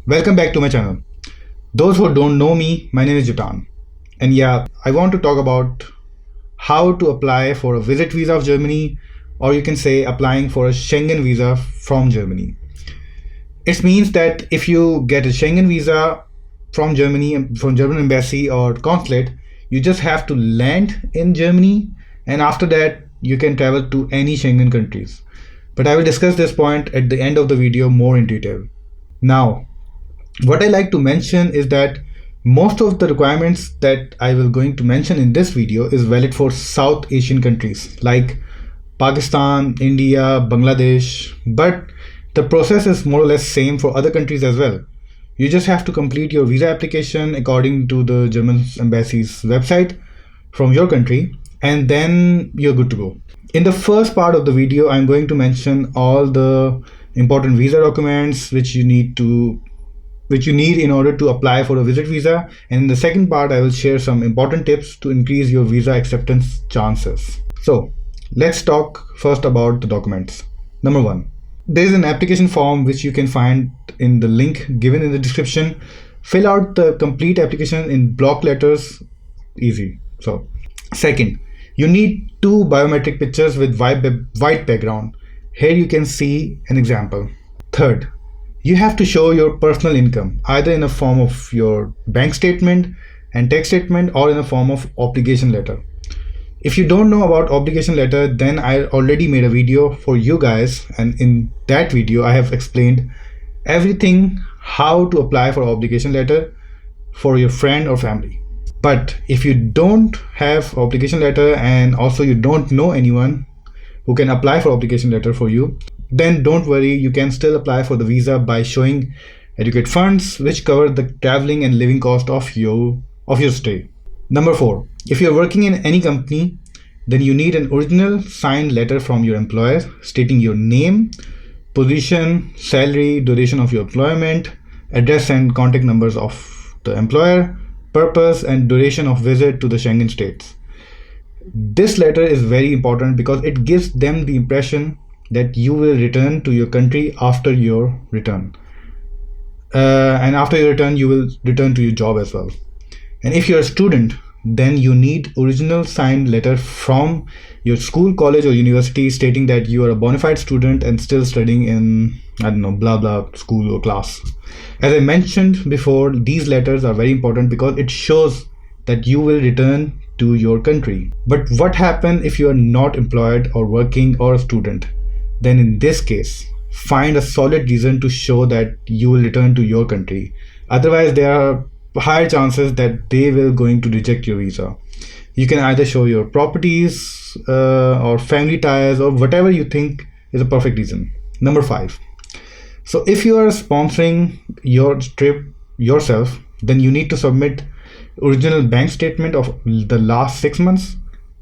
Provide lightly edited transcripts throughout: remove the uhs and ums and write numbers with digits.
Welcome back to my channel. Those who don't know me, my name is Jutan. And yeah, I want to talk about how to apply for a visit visa of Germany, or you can say applying for a Schengen visa from Germany. It means that if you get a Schengen visa from Germany, from German embassy or consulate, you just have to land in Germany, and after that you can travel to any Schengen countries. But I will discuss this point at the end of the video more in detail. Now, what I like to mention is that most of the requirements that I will going to mention in this video is valid for South Asian countries like Pakistan, India, Bangladesh, but the process is more or less same for other countries as well. You just have to complete your visa application according to the German embassy's website from your country, and then you're good to go. In the first part of the video, I'm going to mention all the important visa documents which you need in order to apply for a visit visa, and in the second part I will share some important tips to increase your visa acceptance chances. So let's talk first about the documents. Number 1, there is an application form which you can find in the link given in the description. Fill out the complete application in block letters, easy. So second, you need 2 biometric pictures with white background. Here you can see an example. Third, you have to show your personal income either in a form of your bank statement and tax statement or in a form of obligation letter. If you don't know about obligation letter, then I already made a video for you guys, and in that video I have explained everything how to apply for obligation letter for your friend or family. But if you don't have obligation letter and also you don't know anyone who can apply for obligation letter for you, then don't worry, you can still apply for the visa by showing adequate funds which cover the traveling and living cost of your stay. Number 4, if you're working in any company, then you need an original signed letter from your employer stating your name, position, salary, duration of your employment, address and contact numbers of the employer, purpose and duration of visit to the Schengen states. This letter is very important because it gives them the impression that you will return to your country after your return, and after your return you will return to your job as well. And if you're a student, then you need original signed letter from your school, college or university stating that you are a bona fide student and still studying in, I don't know, blah blah school or class. As I mentioned before, these letters are very important because it shows that you will return to your country. But what happens if you are not employed or working or a student? Then in this case, find a solid reason to show that you will return to your country. Otherwise, there are higher chances that they will going to reject your visa. You can either show your properties or family ties or whatever you think is a perfect reason. Number 5. So if you are sponsoring your trip yourself, then you need to submit original bank statement of the last 6 months,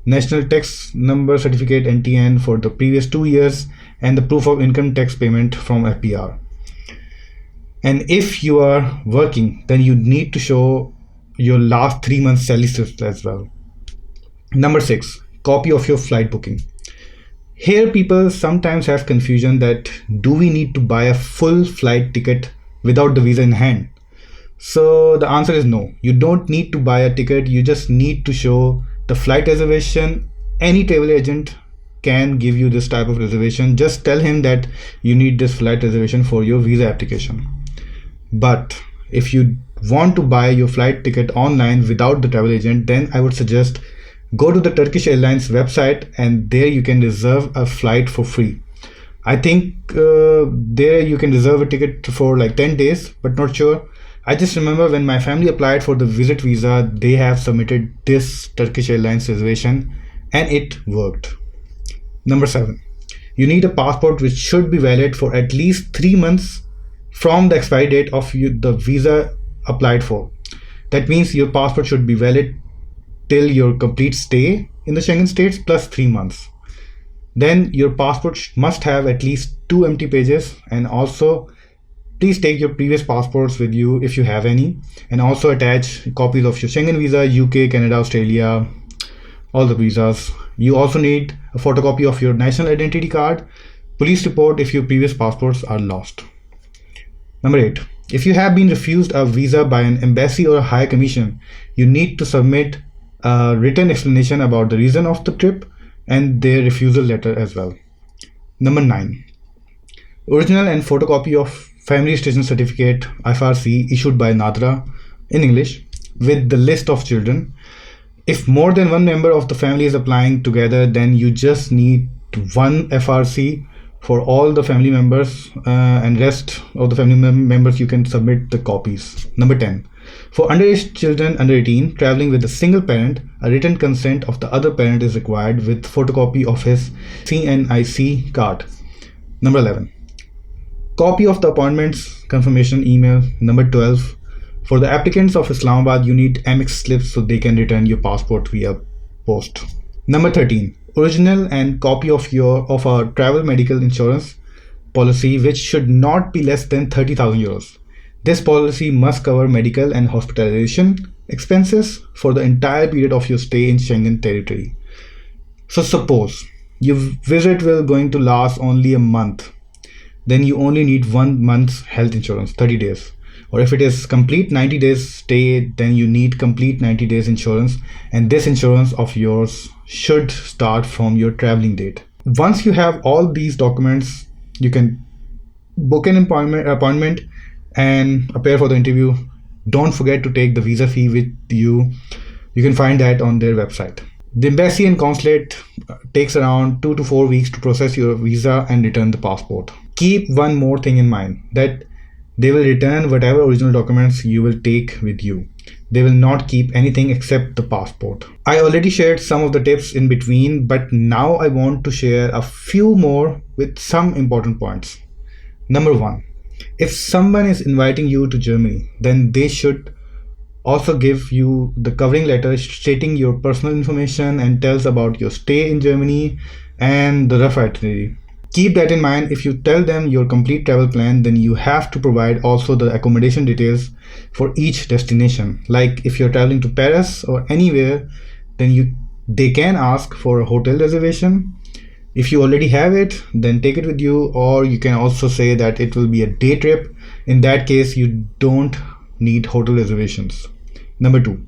national tax number certificate NTN for the previous 2 years, and the proof of income tax payment from FPR. And if you are working, then you need to show your last 3 months salary slips as well. Number 6, copy of your flight booking. Here people sometimes have confusion that do we need to buy a full flight ticket without the visa in hand? So the answer is no, you don't need to buy a ticket, you just need to show the flight reservation. Any travel agent can give you this type of reservation. Just tell him that you need this flight reservation for your visa application. But if you want to buy your flight ticket online without the travel agent, then I would suggest go to the Turkish Airlines website, and there you can reserve a flight for free. I think there you can reserve a ticket for like 10 days, but not sure. I just remember when my family applied for the visit visa, they have submitted this Turkish Airlines reservation and it worked. Number 7, you need a passport which should be valid for at least 3 months from the expiry date of the visa applied for. That means your passport should be valid till your complete stay in the Schengen states plus 3 months. Then your passport must have at least 2 empty pages, and also please take your previous passports with you if you have any, and also attach copies of your Schengen visa, UK, Canada, Australia, all the visas. You also need a photocopy of your national identity card, police report if your previous passports are lost. Number 8, If you have been refused a visa by an embassy or a high commission, you need to submit a written explanation about the reason of the trip and their refusal letter as well. Number 9. Original and photocopy of Family Registration Certificate FRC issued by NADRA in English with the list of children. If more than one member of the family is applying together, then you just need one FRC for all the family members, and rest of the family members you can submit the copies. Number 10. For underage children under 18 traveling with a single parent, a written consent of the other parent is required with photocopy of his CNIC card. Number 11. Copy of the appointments confirmation email. Number 12. For the applicants of Islamabad, you need MX slips so they can return your passport via post. Number 13. Original and copy of our travel medical insurance policy, which should not be less than 30,000 euros. This policy must cover medical and hospitalization expenses for the entire period of your stay in Schengen territory. So suppose your visit will going to last only a month, then you only need 1 month's health insurance, 30 days. Or if it is complete 90 days stay, then you need complete 90 days insurance, and this insurance of yours should start from your traveling date. Once you have all these documents, you can book an appointment and appear for the interview. Don't forget to take the visa fee with you. You can find that on their website. The embassy and consulate takes around 2 to 4 weeks to process your visa and return the passport. Keep one more thing in mind, that they will return whatever original documents you will take with you. They will not keep anything except the passport. I already shared some of the tips in between, but now I want to share a few more with some important points. Number 1. If someone is inviting you to Germany, then they should also give you the covering letter stating your personal information and tells about your stay in Germany and the rough itinerary. Keep that in mind. If you tell them your complete travel plan, then you have to provide also the accommodation details for each destination. Like if you're traveling to Paris or anywhere, then they can ask for a hotel reservation. If you already have it, then take it with you, or you can also say that it will be a day trip. In that case, you don't need hotel reservations. Number 2.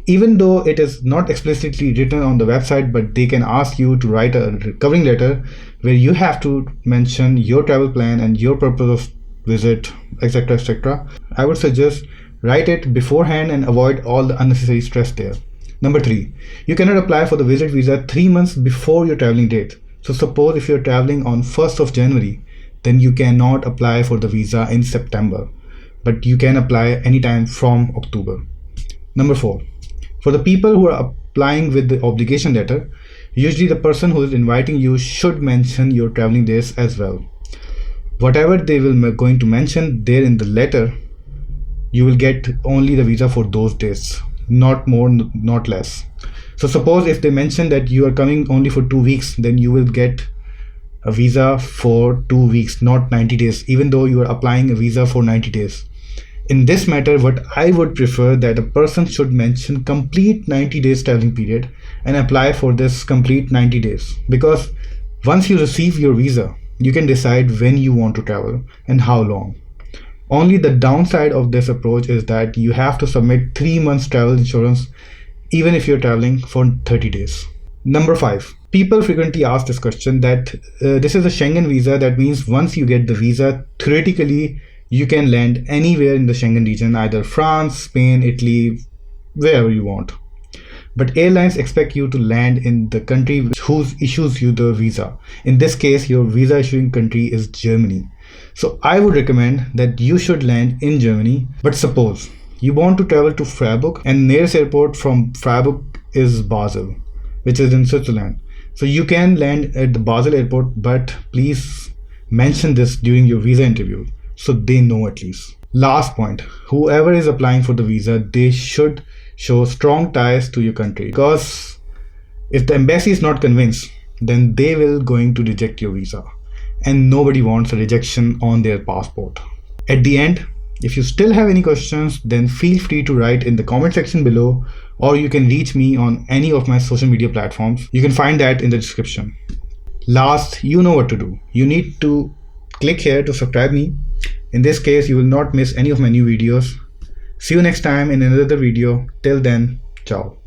Even though it is not explicitly written on the website, but they can ask you to write a covering letter where you have to mention your travel plan and your purpose of visit, etc., etc. I would suggest write it beforehand and avoid all the unnecessary stress there. Number 3. You cannot apply for the visit visa 3 months before your traveling date. So suppose if you're traveling on 1st of January, then you cannot apply for the visa in September, but you can apply anytime from October. Number 4. For the people who are applying with the obligation letter, usually the person who is inviting you should mention your traveling days as well. Whatever they will going to mention there in the letter, you will get only the visa for those days, not more, not less. So suppose if they mention that you are coming only for 2 weeks, then you will get a visa for 2 weeks, not 90 days, even though you are applying a visa for 90 days. In this matter, what I would prefer that a person should mention complete 90 days traveling period and apply for this complete 90 days. Because once you receive your visa, you can decide when you want to travel and how long. Only the downside of this approach is that you have to submit 3 months travel insurance even if you're traveling for 30 days. Number 5. People frequently ask this question that this is a Schengen visa. That means once you get the visa, theoretically, you can land anywhere in the Schengen region, either France, Spain, Italy, wherever you want. But airlines expect you to land in the country who issues you the visa. In this case, your visa issuing country is Germany. So I would recommend that you should land in Germany. But suppose you want to travel to Freiburg, and nearest airport from Freiburg is Basel, which is in Switzerland. So you can land at the Basel airport, but please mention this during your visa interview, so they know at least. Last point, whoever is applying for the visa, they should show strong ties to your country, because if the embassy is not convinced, then they will going to reject your visa, and nobody wants a rejection on their passport. At the end, if you still have any questions, then feel free to write in the comment section below, or you can reach me on any of my social media platforms. You can find that in the description. Last, you know what to do. You need to click here to subscribe me, In this case, you will not miss any of my new videos. See you next time in another video. Till then, ciao.